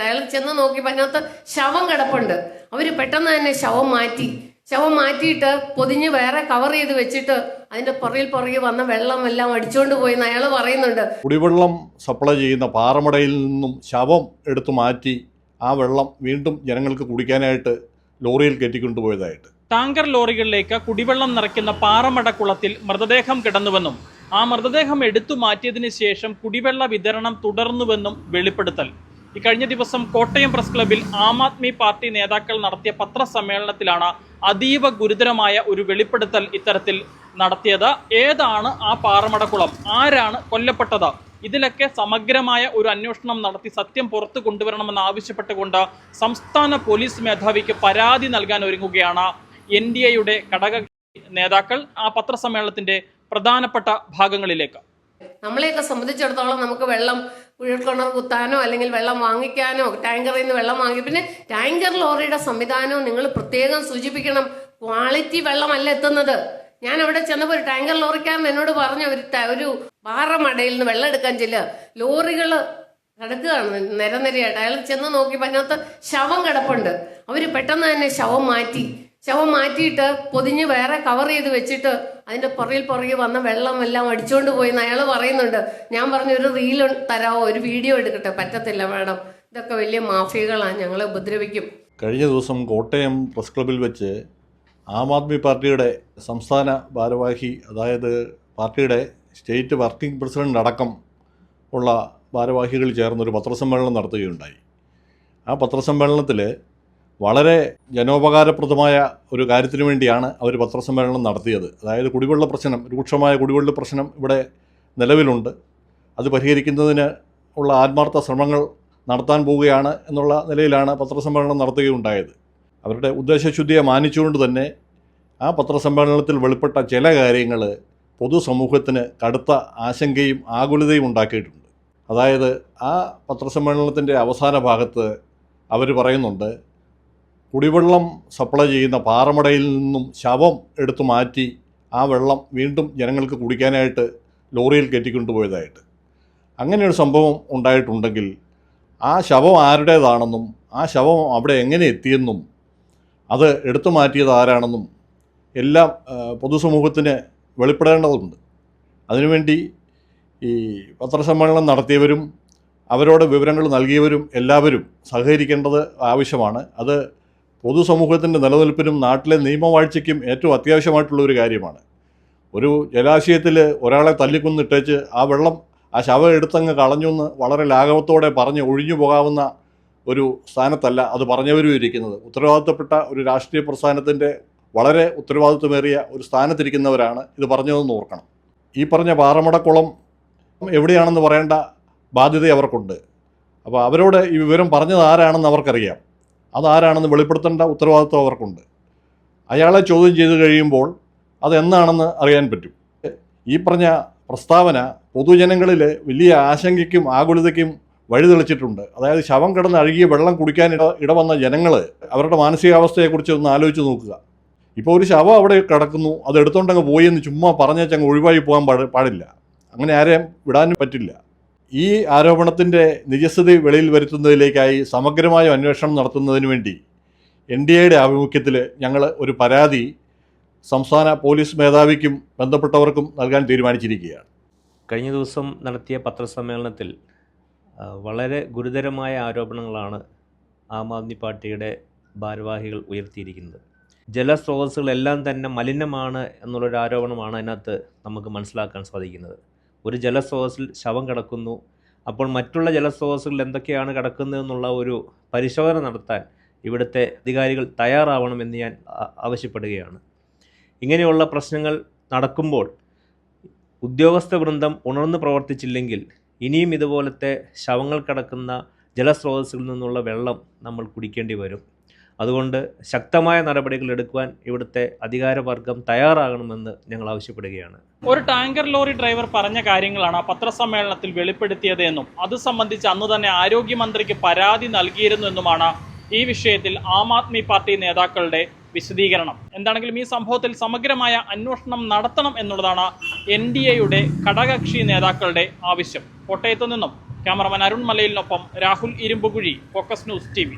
അയാൾ ചെന്ന് നോക്കിയപ്പോൾ അതിനകത്ത് ശവം കിടപ്പുണ്ട്. അവര് പെട്ടെന്ന് തന്നെ ശവം മാറ്റിയിട്ട് പൊതിഞ്ഞ് വേറെ കവർ ചെയ്ത് വെച്ചിട്ട് അതിന്റെ പുറകെ വന്ന വെള്ളം എല്ലാം അടിച്ചുകൊണ്ട് പോയെന്ന് അയാൾ പറയുന്നുണ്ട്. കുടിവെള്ളം സപ്ലൈ ചെയ്യുന്ന പാറമടയിൽ നിന്നും ശവം എടുത്തു മാറ്റി ആ വെള്ളം വീണ്ടും ജനങ്ങൾക്ക് കുടിക്കാനായിട്ട് ലോറിയിൽ കയറ്റിക്കൊണ്ടുപോയതായിട്ട്. ടാങ്കർ ലോറികളിലേക്ക് കുടിവെള്ളം നിറയ്ക്കുന്ന പാറമടക്കുളത്തിൽ മൃതദേഹം കിടന്നുവെന്നും ആ മൃതദേഹം എടുത്തു മാറ്റിയതിനു ശേഷം കുടിവെള്ള വിതരണം തുടർന്നുവെന്നും വെളിപ്പെടുത്തൽ. ഇക്കഴിഞ്ഞ ദിവസം കോട്ടയം പ്രസ് ക്ലബിൽ ആം ആദ്മി പാർട്ടി നേതാക്കൾ നടത്തിയ പത്രസമ്മേളനത്തിലാണ് അതീവ ഗുരുതരമായ ഒരു വെളിപ്പെടുത്തൽ ഇത്തരത്തിൽ നടത്തിയത്. ഏതാണ് ആ പാറമടക്കുളം, ആരാണ് കൊല്ലപ്പെട്ടത്, ഇതിലൊക്കെ സമഗ്രമായ ഒരു അന്വേഷണം നടത്തി സത്യം പുറത്തു കൊണ്ടുവരണമെന്ന് ആവശ്യപ്പെട്ടുകൊണ്ട് സംസ്ഥാന പോലീസ് മേധാവിക്ക് പരാതി നൽകാൻ ഒരുങ്ങുകയാണ് NDAയുടെ ഘടകകക്ഷി നേതാക്കൾ. ആ പത്രസമ്മേളനത്തിന്റെ പ്രധാനപ്പെട്ട ഭാഗങ്ങളിലേക്ക്. നമ്മളെയൊക്കെ സംബന്ധിച്ചിടത്തോളം നമുക്ക് വെള്ളം കുഴൽക്കിണർ കുത്താനോ അല്ലെങ്കിൽ വെള്ളം വാങ്ങിക്കാനോ ടാങ്കറിൽ നിന്ന് വെള്ളം വാങ്ങി, പിന്നെ ടാങ്കർ ലോറിയുടെ സംവിധാനവും നിങ്ങൾ പ്രത്യേകം സൂചിപ്പിക്കണം. ക്വാളിറ്റി വെള്ളമല്ല എത്തുന്നത്. ഞാൻ അവിടെ ചെന്നപ്പോൾ ഒരു ടാങ്കർ ലോറിക്കാരൻ എന്നോട് പറഞ്ഞ ഒരു പാറമടയിൽ നിന്ന് വെള്ളം എടുക്കാൻ ചെല്ലുക, ലോറികൾ കിടക്കുകയാണ് നിരനിരയായിട്ട്. അയാൾ ചെന്ന് നോക്കിയപ്പോൾ അതിനകത്ത് ശവം കിടപ്പുണ്ട്. അവര് പെട്ടെന്ന് തന്നെ ശവം മാറ്റിയിട്ട് പൊതിഞ്ഞ് വേറെ കവർ ചെയ്ത് വെച്ചിട്ട് അതിന്റെ പുറകെ വന്ന വെള്ളം എല്ലാം അടിച്ചുകൊണ്ട് പോയെന്ന് അയാൾ പറയുന്നുണ്ട്. ഞാൻ പറഞ്ഞു, ഒരു റീൽ തരാമോ, ഒരു വീഡിയോ എടുക്കട്ടെ. പറ്റത്തില്ല മാഡം, ഇതൊക്കെ വലിയ മാഫിയകളാണ്, ഞങ്ങളെ ഉപദ്രവിക്കും. കഴിഞ്ഞ ദിവസം കോട്ടയം പ്രസ് ക്ലബിൽ വെച്ച് ആം ആദ്മി പാർട്ടിയുടെ സംസ്ഥാന ഭാരവാഹി, അതായത് പാർട്ടിയുടെ സ്റ്റേറ്റ് വർക്കിംഗ് പ്രസിഡന്റ് അടക്കം ഉള്ള ഭാരവാഹികൾ ചേർന്നൊരു പത്രസമ്മേളനം നടത്തുകയുണ്ടായി. ആ പത്രസമ്മേളനത്തിൽ വളരെ ജനോപകാരപ്രദമായ ഒരു കാര്യത്തിന് വേണ്ടിയാണ് അവർ പത്രസമ്മേളനം നടത്തിയത്. അതായത് കുടിവെള്ള പ്രശ്നം, രൂക്ഷമായ കുടിവെള്ള പ്രശ്നം ഇവിടെ നിലവിലുണ്ട്. അത് പരിഹരിക്കുന്നതിന് ഉള്ള ആത്മാർത്ഥ ശ്രമങ്ങൾ നടത്താൻ പോവുകയാണ് എന്നുള്ള നിലയിലാണ് പത്രസമ്മേളനം നടത്തുകയുണ്ടായത്. അവരുടെ ഉദ്ദേശശുദ്ധിയെ മാനിച്ചുകൊണ്ട് തന്നെ ആ പത്രസമ്മേളനത്തിൽ വെളിപ്പെട്ട ചില കാര്യങ്ങൾ പൊതുസമൂഹത്തിന് കടുത്ത ആശങ്കയും ആകുലതയും ഉണ്ടാക്കിയിട്ടുണ്ട്. അതായത് ആ പത്രസമ്മേളനത്തിൻ്റെ അവസാന ഭാഗത്ത് അവർ പറയുന്നുണ്ട്, കുടിവെള്ളം സപ്ലൈ ചെയ്യുന്ന പാറമടയിൽ നിന്നും ശവം എടുത്തു മാറ്റി ആ വെള്ളം വീണ്ടും ജനങ്ങൾക്ക് കുടിക്കാനായിട്ട് ലോറിയിൽ കയറ്റിക്കൊണ്ടുപോയതായിട്ട്. അങ്ങനെയൊരു സംഭവം ഉണ്ടായിട്ടുണ്ടെങ്കിൽ ആ ശവം ആരുടേതാണെന്നും ആ ശവം അവിടെ എങ്ങനെ എത്തിയെന്നും അത് എടുത്തു മാറ്റിയത് ആരാണെന്നും എല്ലാം പൊതുസമൂഹത്തിന് വെളിപ്പെടേണ്ടതുണ്ട്. അതിനുവേണ്ടി ഈ പത്രസമ്മേളനം നടത്തിയവരും അവരോട് വിവരങ്ങൾ നൽകിയവരും എല്ലാവരും സഹകരിക്കേണ്ടത് ആവശ്യമാണ്. അത് പൊതുസമൂഹത്തിൻ്റെ നിലനിൽപ്പിനും നാട്ടിലെ നിയമവാഴ്ചയ്ക്കും ഏറ്റവും അത്യാവശ്യമായിട്ടുള്ള ഒരു കാര്യമാണ്. ഒരു ജലാശയത്തിൽ ഒരാളെ തല്ലിക്കൊന്നിട്ടേച്ച് ആ ശവം എടുത്തങ്ങ് കളഞ്ഞെന്ന് വളരെ ലാഘവത്തോടെ പറഞ്ഞ് ഒഴിഞ്ഞു പോകാവുന്ന ഒരു സ്ഥാനത്തല്ല അത് പറഞ്ഞവരും ഇരിക്കുന്നത്. ഉത്തരവാദിത്തപ്പെട്ട ഒരു രാഷ്ട്രീയ പ്രസ്ഥാനത്തിൻ്റെ വളരെ ഉത്തരവാദിത്വമേറിയ ഒരു സ്ഥാനത്തിരിക്കുന്നവരാണ് ഇത് പറഞ്ഞതെന്ന് ഓർക്കണം. ഈ പറഞ്ഞ പാറമടക്കുളം എവിടെയാണെന്ന് പറയേണ്ട ബാധ്യത അവർക്കുണ്ട്. അപ്പോൾ അവരോട് ഈ വിവരം പറഞ്ഞത് ആരാണെന്ന് അവർക്കറിയാം. അതാരാണെന്ന് വെളിപ്പെടുത്തേണ്ട ഉത്തരവാദിത്വം അവർക്കുണ്ട്. അയാളെ ചോദ്യം ചെയ്ത് കഴിയുമ്പോൾ അതെന്നാണെന്ന് അറിയാൻ പറ്റും. ഈ പറഞ്ഞ പ്രസ്താവന പൊതുജനങ്ങളിൽ വലിയ ആശങ്കയ്ക്കും ആകുലതയ്ക്കും വഴിതെളിച്ചിട്ടുണ്ട്. അതായത് ശവം കിടന്ന് അഴുകിയ വെള്ളം കുടിക്കാൻ ഇടവന്ന ജനങ്ങൾ അവരുടെ മാനസികാവസ്ഥയെക്കുറിച്ച് ഒന്ന് ആലോചിച്ച് നോക്കുക. ഇപ്പോൾ ഒരു ശവം അവിടെ കിടക്കുന്നു, അത് എടുത്തുകൊണ്ടങ്ങ് പോയി എന്ന് ചുമ്മാ പറഞ്ഞേച്ചങ്ങ് ഒഴിവായി പോകാൻ പാടില്ല. അങ്ങനെ ആരെയും വിടാനും പറ്റില്ല. ഈ ആരോപണത്തിൻ്റെ നിജസ്ഥിതി വെളിയിൽ വരുത്തുന്നതിലേക്കായി സമഗ്രമായ അന്വേഷണം നടത്തുന്നതിന് വേണ്ടി NDAയുടെ ആഭിമുഖ്യത്തിൽ ഞങ്ങൾ ഒരു പരാതി സംസ്ഥാന പോലീസ് മേധാവിക്കും ബന്ധപ്പെട്ടവർക്കും നൽകാൻ തീരുമാനിച്ചിരിക്കുകയാണ്. കഴിഞ്ഞ ദിവസം നടത്തിയ പത്രസമ്മേളനത്തിൽ വളരെ ഗുരുതരമായ ആരോപണങ്ങളാണ് ആം ആദ്മി പാർട്ടിയുടെ ഭാരവാഹികൾ ഉയർത്തിയിരിക്കുന്നത്. ജലസ്രോതസ്സുകളെല്ലാം തന്നെ മലിനമാണ് എന്നുള്ളൊരു ആരോപണമാണ് അതിനകത്ത് നമുക്ക് മനസ്സിലാക്കാൻ സാധിക്കുന്നത്. ഒരു ജലസ്രോതസ്സിൽ ശവം കിടക്കുന്നു, അപ്പോൾ മറ്റുള്ള ജലസ്രോതസ്സുകളിൽ എന്തൊക്കെയാണ് കിടക്കുന്നതെന്നുള്ള ഒരു പരിശോധന നടത്താൻ ഇവിടുത്തെ അധികാരികൾ തയ്യാറാവണമെന്ന് ഞാൻ ആവശ്യപ്പെടുകയാണ്. ഇങ്ങനെയുള്ള പ്രശ്നങ്ങൾ നടക്കുമ്പോൾ ഉദ്യോഗസ്ഥ വൃന്ദം ഉണർന്ന് പ്രവർത്തിച്ചില്ലെങ്കിൽ ഇനിയും ഇതുപോലത്തെ ശവങ്ങൾ കിടക്കുന്ന ജലസ്രോതസ്സുകളിൽ നിന്നുള്ള വെള്ളം നമ്മൾ കുടിക്കേണ്ടി വരും. അതുകൊണ്ട് ശക്തമായ നടപടികൾ എടുക്കുവാൻ ഇവിടുത്തെ അധികാരവർഗം തയ്യാറാകണമെന്ന് ഞങ്ങൾ ആവശ്യപ്പെടുകയാണ്. ഒരു ടാങ്കർ ലോറി ഡ്രൈവർ പറഞ്ഞ കാര്യങ്ങളാണ് പത്രസമ്മേളനത്തിൽ വെളിപ്പെടുത്തിയത് എന്നും അത് സംബന്ധിച്ച് അന്ന് തന്നെ ആരോഗ്യമന്ത്രിക്ക് പരാതി നൽകിയിരുന്നു എന്നുമാണ് ഈ വിഷയത്തിൽ ആം ആദ്മി പാർട്ടി നേതാക്കളുടെ വിശദീകരണം. എന്താണെങ്കിലും ഈ സംഭവത്തിൽ സമഗ്രമായ അന്വേഷണം നടത്തണം എന്നുള്ളതാണ് NDAയുടെ ഘടകകക്ഷി നേതാക്കളുടെ ആവശ്യം. കോട്ടയത്തു നിന്നും ക്യാമറമാൻ അരുൺ മലയിലിനൊപ്പം Rahul Irumbukuzhi, focus news TV.